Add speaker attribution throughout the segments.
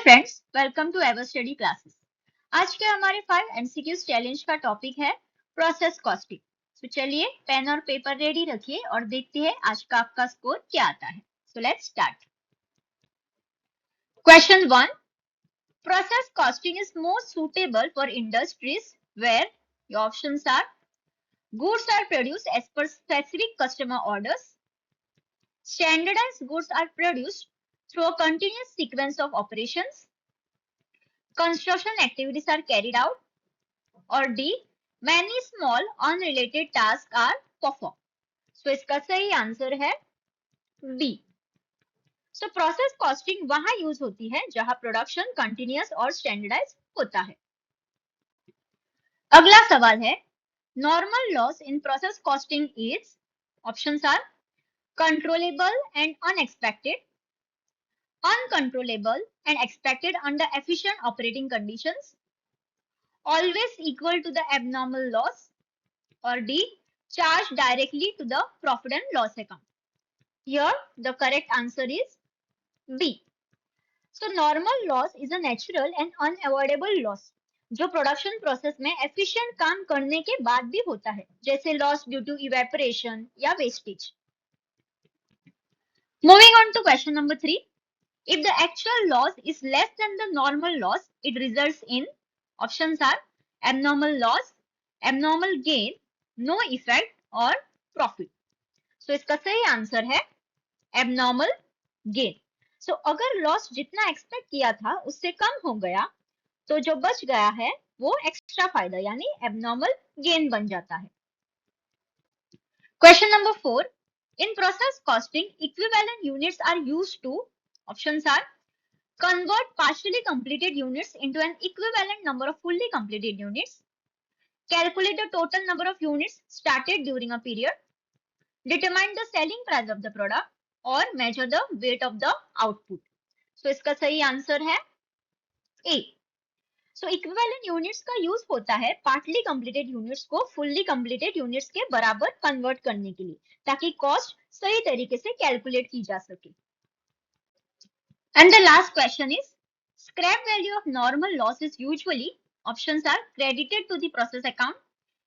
Speaker 1: Friends, welcome to ever study classes. आज के हमारे 5 एमसीक्यूज चैलेंज का टॉपिक है प्रोसेस कॉस्टिंग। तो चलिए पेन और पेपर रेडी रखिए और देखते हैं आज का आपका स्कोर क्या आता है। So let's start. Question 1, process costing is most suitable for industries where your options are goods are produced as per specific customer orders, standardized goods are produced through a continuous sequence of operations, construction activities are carried out, और D many small unrelated tasks are performed. So इसका सही answer है B. So process costing वहां use होती है जहां production continuous और standardise होता है। अगला सवाल है normal loss in process costing is, options are controllable and unexpected, uncontrollable and expected under efficient operating conditions, always equal to the abnormal loss, or D, charged directly to the profit and loss account. Here the correct answer is B. So normal loss is a natural and unavoidable loss जो production process में efficient काम करने के बाद भी होता है, जैसे लॉस ड्यू टू इवेपोरेशन या wastage. Moving on to question number 3, if the actual loss is less than the normal loss, it results in, options are abnormal loss, abnormal gain, no effect और profit. So इसका सही answer है abnormal gain. सो अगर loss जितना expect किया था उससे कम हो गया तो जो बच गया है वो एक्स्ट्रा फायदा यानी एबनॉर्मल गेन बन जाता है। Question number 4, in process costing equivalent units are used to, options are convert partially completed units into an equivalent number of fully completed units, calculate the total number of units started during a period, determine the selling price of the product or measure the weight of the output. So इसका सही answer है A. So equivalent units का use होता है partly completed units को fully completed units के बराबर convert करने के लिए ताकि कॉस्ट सही तरीके से कैलकुलेट की जा सके। And the last question is, scrap value of normal loss is usually, options are credited to the process account,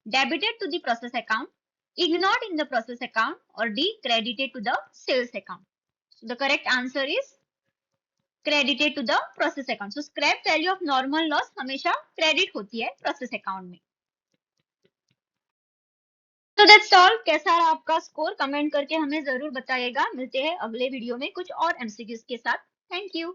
Speaker 1: debited to the process account, ignored in the process account, or D, credited to the sales account. So the correct answer is credited to the process account. So scrap value of normal loss हमेशा credit होती है process account में। So that's all. कैसा रहा आपका score comment करके हमें जरूर बताइएगा। मिलते हैं अगले वीडियो में कुछ और एमसीक्यूज के साथ। Thank you.